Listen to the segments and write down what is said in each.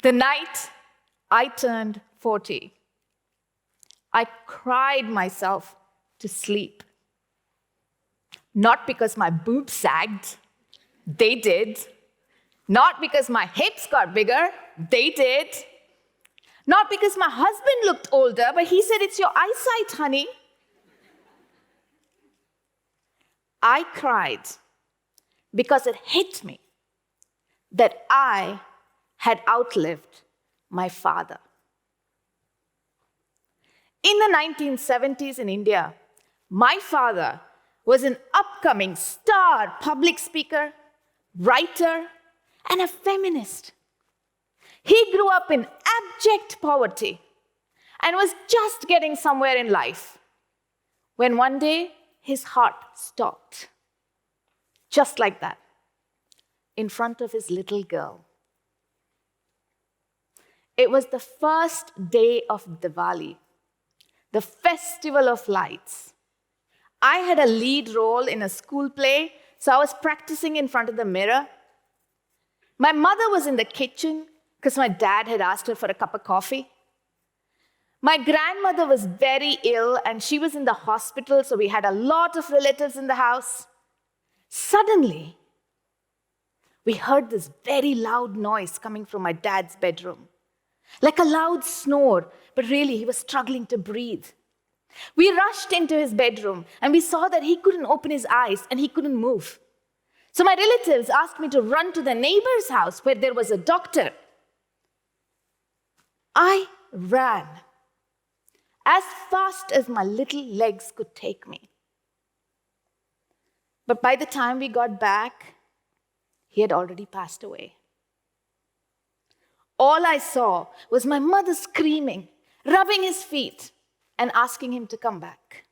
The night I turned 40, I cried myself to sleep. Not because my boobs sagged, they did. Not because my hips got bigger, they did. Not because my husband looked older, but he said, "It's your eyesight, honey." I cried because it hit me that I had outlived my father. In the 1970s in India, my father was an upcoming star public speaker, writer, and a feminist. He grew up in abject poverty and was just getting somewhere in life when one day his heart stopped. Just like that, in front of his little girl. It was the first day of Diwali, the festival of lights. I had a lead role in a school play, so I was practicing in front of the mirror. My mother was in the kitchen because my dad had asked her for a cup of coffee. My grandmother was very ill and she was in the hospital, so we had a lot of relatives in the house. Suddenly, we heard this very loud noise coming from my dad's bedroom. Like a loud snore, but really he was struggling to breathe. We rushed into his bedroom and we saw that he couldn't open his eyes and he couldn't move. So my relatives asked me to run to the neighbor's house where there was a doctor. I ran as fast as my little legs could take me. But by the time we got back, he had already passed away. All I saw was my mother screaming, rubbing his feet, and asking him to come back.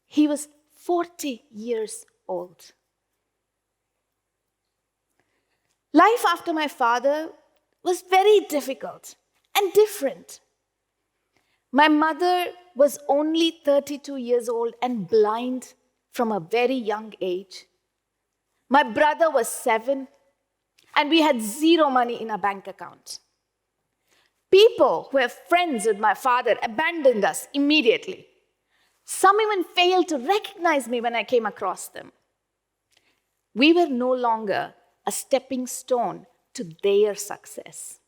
He was 40 years old. Life after my father was very difficult and different. My mother was only 32 years old and blind from a very young age. My brother was 7, and we had 0 money in our bank account. People who were friends with my father abandoned us immediately. Some even failed to recognize me when I came across them. We were no longer a stepping stone to their success.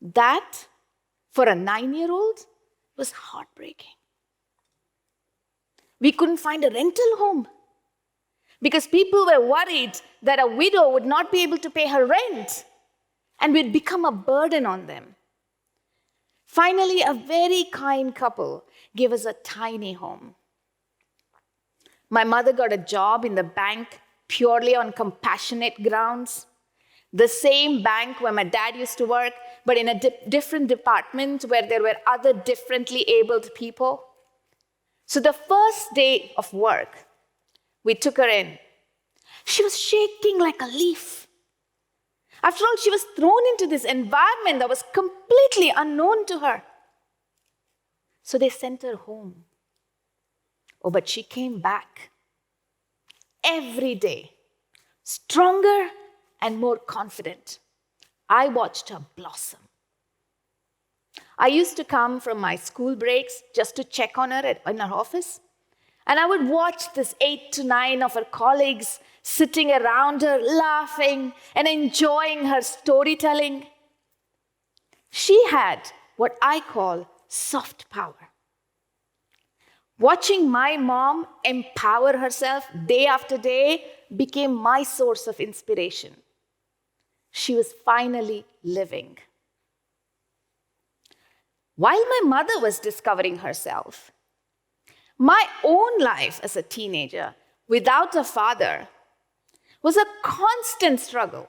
That, for a 9-year-old, was heartbreaking. We couldn't find a rental home because people were worried that a widow would not be able to pay her rent and we'd become a burden on them. Finally, a very kind couple gave us a tiny home. My mother got a job in the bank purely on compassionate grounds. The same bank where my dad used to work, but in a different department where there were other differently abled people. So the first day of work, we took her in. She was shaking like a leaf. After all, she was thrown into this environment that was completely unknown to her. So they sent her home. Oh, but she came back every day, stronger and more confident. I watched her blossom. I used to come from my school breaks just to check on her in her office. And I would watch this 8 to 9 of her colleagues sitting around her, laughing and enjoying her storytelling. She had what I call soft power. Watching my mom empower herself day after day became my source of inspiration. She was finally living. While my mother was discovering herself, my own life as a teenager without a father was a constant struggle.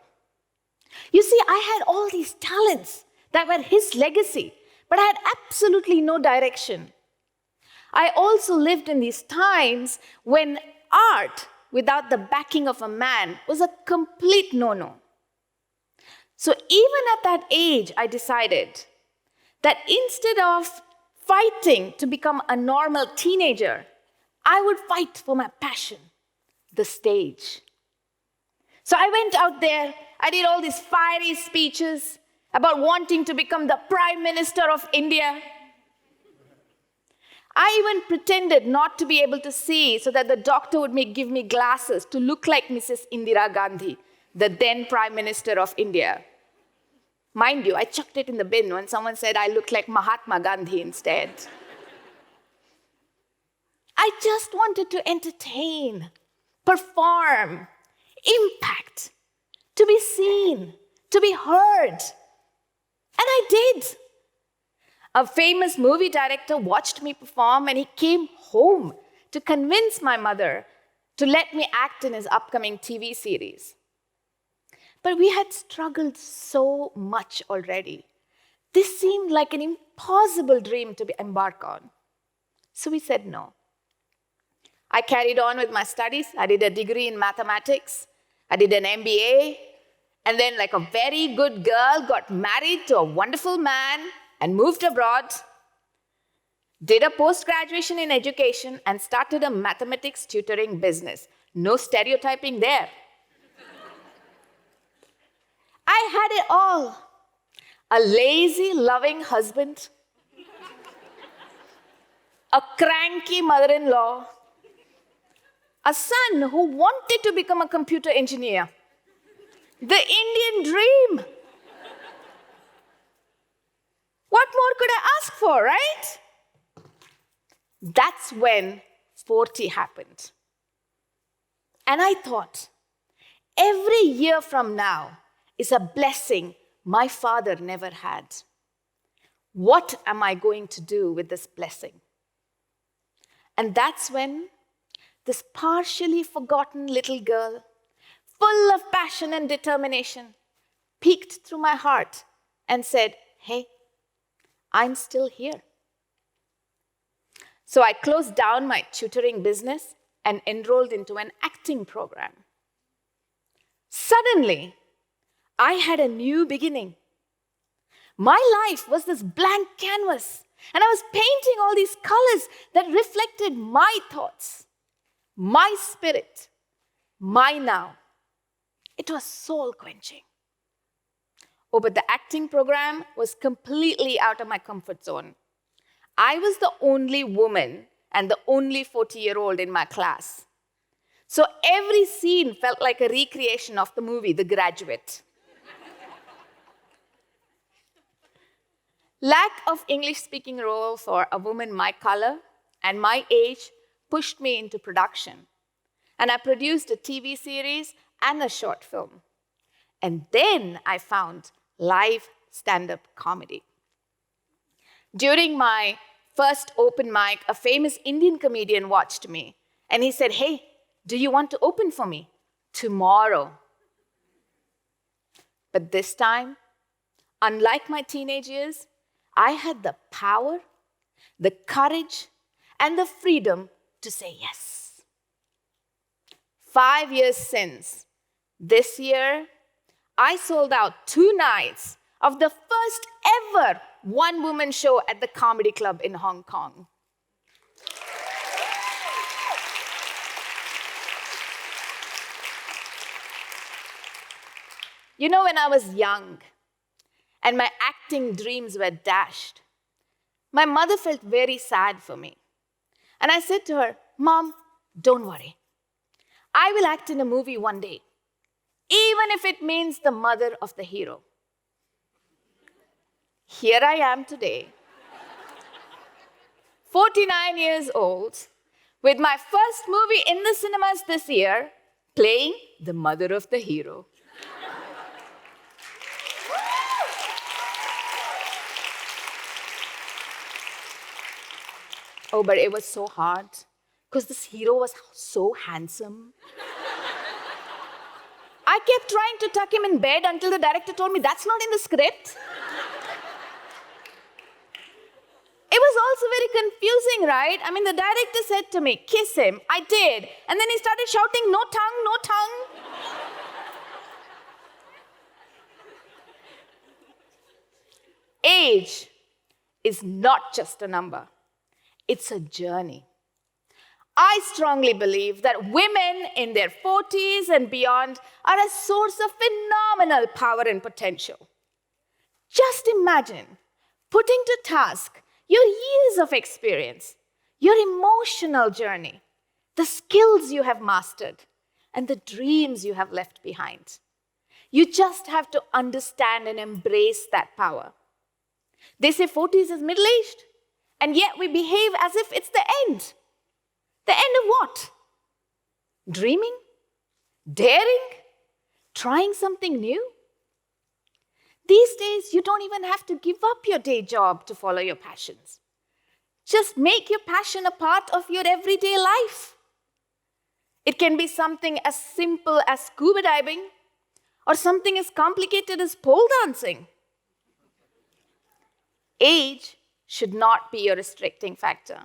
You see, I had all these talents that were his legacy, but I had absolutely no direction. I also lived in these times when art without the backing of a man was a complete no-no. So even at that age, I decided that instead of fighting to become a normal teenager, I would fight for my passion, the stage. So I went out there, I did all these fiery speeches about wanting to become the Prime Minister of India. I even pretended not to be able to see so that the doctor would give me glasses to look like Mrs. Indira Gandhi, the then Prime Minister of India. Mind you, I chucked it in the bin when someone said I looked like Mahatma Gandhi instead. I just wanted to entertain, perform, impact, to be seen, to be heard. And I did. A famous movie director watched me perform and he came home to convince my mother to let me act in his upcoming TV series. But we had struggled so much already. This seemed like an impossible dream to embark on. So we said no. I carried on with my studies. I did a degree in mathematics. I did an MBA. And then, like a very good girl, got married to a wonderful man and moved abroad, did a post-graduation in education, and started a mathematics tutoring business. No stereotyping there. I had it all. A lazy, loving husband, a cranky mother-in-law, a son who wanted to become a computer engineer. The Indian dream. What more could I ask for, right? That's when 40 happened. And I thought, every year from now is a blessing my father never had. What am I going to do with this blessing? And that's when this partially forgotten little girl, full of passion and determination, peeked through my heart and said, hey, I'm still here. So I closed down my tutoring business and enrolled into an acting program. Suddenly, I had a new beginning. My life was this blank canvas, and I was painting all these colors that reflected my thoughts, my spirit, my now. It was soul-quenching. Oh, but the acting program was completely out of my comfort zone. I was the only woman and the only 40-year-old in my class. So every scene felt like a recreation of the movie, The Graduate. Lack of English-speaking role for a woman my color and my age pushed me into production. And I produced a TV series and a short film. And then I found live stand-up comedy. During my first open mic, a famous Indian comedian watched me. And he said, hey, do you want to open for me? Tomorrow. But this time, unlike my teenage years, I had the power, the courage, and the freedom to say yes. 5 years since, this year, I sold out 2 nights of the first ever one-woman show at the Comedy Club in Hong Kong. You know, when I was young and my acting dreams were dashed, my mother felt very sad for me. And I said to her, Mom, don't worry. I will act in a movie one day, even if it means the mother of the hero. Here I am today, 49 years old, with my first movie in the cinemas this year, playing the mother of the hero. Oh, but it was so hard, because this hero was so handsome. I kept trying to tuck him in bed until the director told me, that's not in the script. It was also very confusing, right? I mean, the director said to me, kiss him. I did. And then he started shouting, no tongue, no tongue. Age is not just a number. It's a journey. I strongly believe that women in their 40s and beyond are a source of phenomenal power and potential. Just imagine putting to task your years of experience, your emotional journey, the skills you have mastered, and the dreams you have left behind. You just have to understand and embrace that power. They say 40s is middle-aged, and yet we behave as if it's the end. The end of what? Dreaming? Daring? Trying something new? These days, you don't even have to give up your day job to follow your passions. Just make your passion a part of your everyday life. It can be something as simple as scuba diving or something as complicated as pole dancing. Age should not be your restricting factor.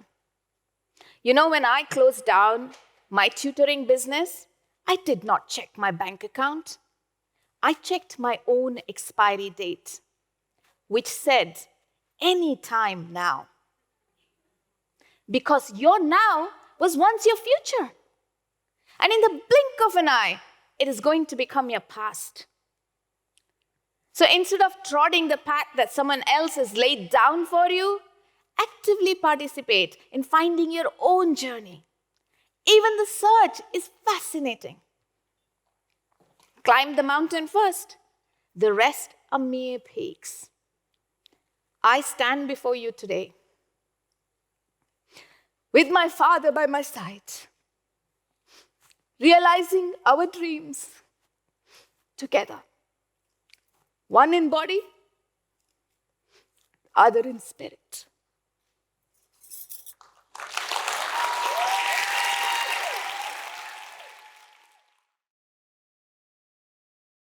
You know, when I closed down my tutoring business, I did not check my bank account. I checked my own expiry date, which said, any time now. Because your now was once your future. And in the blink of an eye, it is going to become your past. So instead of trotting the path that someone else has laid down for you, actively participate in finding your own journey. Even the search is fascinating. Climb the mountain first. The rest are mere peaks. I stand before you today with my father by my side, realizing our dreams together. One in body, other in spirit.